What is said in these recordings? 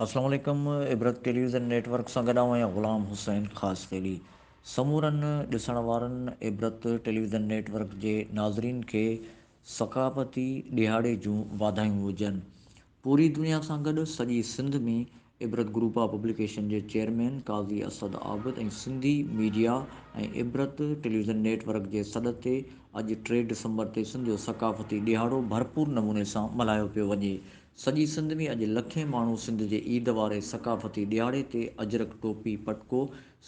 अस्सलाम वालेकुम। इबरत television network सां गॾु आहियां ग़ुलाम हुसैन ख़ासि तेली। समूरनि ॾिसण वारनि इबरत टेलीविज़न नेटवर्क जे नाज़रीन खे सक़ाफ़ती ॾिहाड़े जूं वाधायूं हुजनि। पूरी दुनिया सां गॾु सॼी सिंध में इबरत ग्रुप ऑफ पब्लिकेशन जे चेयरमैन काज़ी असद आबिद ऐं सिंधी मीडिया ऐं इबरत टेलीविज़न नेटवर्क जे सॾ ते अॼु 3 डिसंबर ते सिंध जो सक़ाफ़ती ॾिहाड़ो भरपूर नमूने सां मल्हायो पियो वञे। सॼी सिंध में अॼु लखें माण्हू सिंध जे ईद वारे सक़ाफ़ती ॾिहाड़े ते अजरक टोपी पटको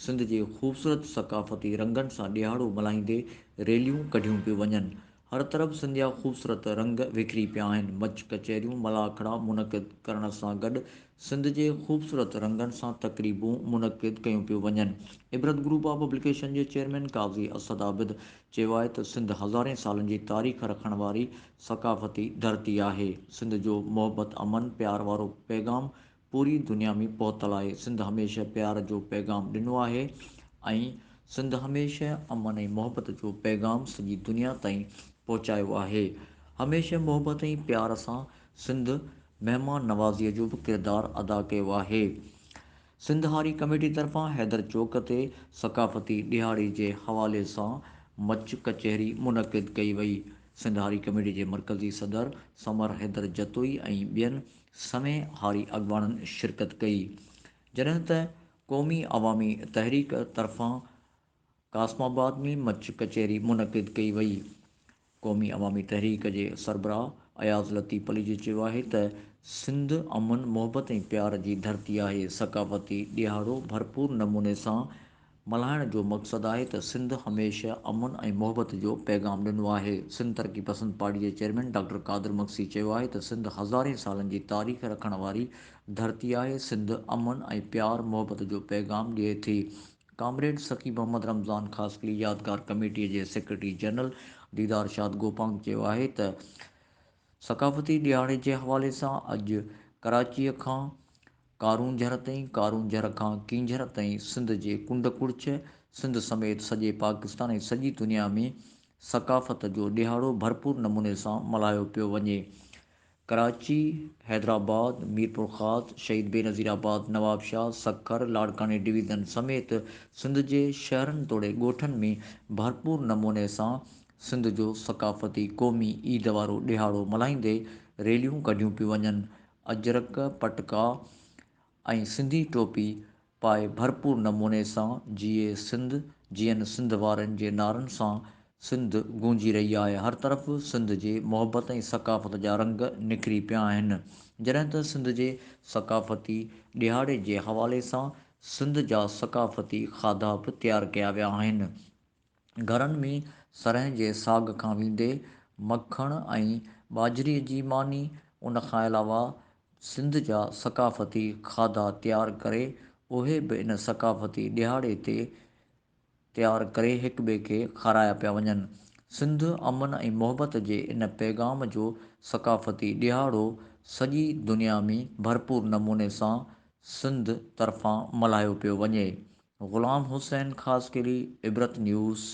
सिंध जे ख़ूबसूरत सक़ाफ़ती रंगनि सां ॾिहाड़ो मल्हाईंदे रैलियूं कढियूं पियूं वञनि। हर तरफ़ सिंध जा ख़ूबसूरत रंग विखरी पिया आहिनि। मच कचहरियूं मलाखड़ा मुनक़िद करण सां गॾु सिंध जे ख़ूबसूरत रंगनि सां तक़रीबूं मुनक़िद कयूं पियूं वञनि। इबरत ग्रुप ऑफ पब्लिकेशन जे चेयरमैन काज़ी असद आबिद चयो आहे त सिंध हज़ारें सालनि जी तारीख़ रखण वारी सक़ाफ़ती धरती आहे। सिंध जो मोहबत अमन प्यार वारो पैगाम पूरी दुनिया में पहुतल आहे। सिंध हमेशह प्यार जो पैगाम ॾिनो आहे ऐं सिंध हमेशह अमन ऐं मोहबत जो पैगाम सॼी दुनिया ताईं पहुचायो आहे। हमेशह मोहबत ऐं प्यार सां सिंध महिमान नवाज़ीअ जो बि किरदारु अदा कयो आहे। सिंध हारी कमेटी तरफ़ां हैदर चौक ते सक़ाफ़ती ॾिहाड़े जे हवाले सां मच कचहरी मुनक़िद कई वई। सिंध हारी कमेटी जे मरकज़ी सदर समर हैदर जतोई ऐं ॿियनि समय हारी अॻवाननि शिरकत कई। जॾहिं त क़ौमी अवामी तहरीक तरफ़ां कासमाबाद में मच कचहरी मुनक़िद कई वई। क़ौमी अवामी तहरीक जे सरबराह अयाज़ लतीफ़ अली जी चयो आहे त सिंध अमन मोहबत ऐं प्यार जी धरती आहे। सक़ाफ़ती ॾिहाड़ो भरपूर नमूने सां मल्हाइण जो मक़सदु आहे त सिंध हमेशह अमन ऐं मोहबत जो पैगाम ॾिनो आहे। सिंध तरक़ी पसंद पार्टी जे चेयरमैन डॉक्टर कादिर मक्सी चयो आहे त सिंध हज़ारें सालनि जी तारीख़ रखण वारी धरती आहे। सिंध अमन ऐं प्यार मोहबत जो पैगाम ॾिए थी। कामरेड सकी मोहम्मद रमज़ान ख़ासकली यादगार कमेटीअ जे सेक्रेटरी जनरल दीदार शाद गोपांग चयो आहे त सक़ाफ़ती ॾिहाड़े जे हवाले सां अॼु कराचीअ खां कारूंझर ताईं, कारूंझर खां कींझर ताईं सिंध जे कुंड कुड़च सिंध समेत सॼे पाकिस्तान ऐं सॼी दुनिया में सक़ाफ़त जो ॾिहाड़ो भरपूर नमूने सां मल्हायो पियो वञे। कराची, हैदराबाद, मीरपुर ख़ास, शहीद बेनज़ीराबाद, नवाबशाह, सखर, लाड़कानी डिवीज़न समेत सिंध जे शहरनि तोड़े ॻोठनि में भरपूर नमूने सां सिंध जो सक़ाफ़ती क़ौमी ईद वारो ॾिहाड़ो मल्हाईंदे रैलियूं कढियूं पियूं वञनि। अजरक पटका ऐं सिंधी टोपी पाए भरपूर नमूने सां जीअनि सिंध वारनि जे नारनि सां सिंध गूंजी रही आहे। हर तरफ़ सिंध जे मोहबत ऐं सक़ाफ़त जा रंग निखरी पिया आहिनि। जॾहिं त सिंध जे सक़ाफ़ती ॾिहाड़े जे हवाले सां सिंध जा सक़ाफ़ती खाधा बि तयारु कया विया आहिनि। घरनि में सरह जे साग खां वींदे मखण ऐं ॿाझिरीअ जी मानी, उन खां अलावा सिंध जा सक़ाफ़ती खाधा तयारु करे उहे बि इन सक़ाफ़ती ॾिहाड़े ते तयारु करे हिक ॿिए खे खाराया पिया वञनि। सिंध अमन ऐं मोहबत जे इन पैगाम जो सक़ाफ़ती ॾिहाड़ो सॼी दुनिया में भरपूर नमूने सां सिंध तरफ़ां मल्हायो पियो वञे। ग़ुलाम हुसैन ख़ासकली इबरत न्यूज़।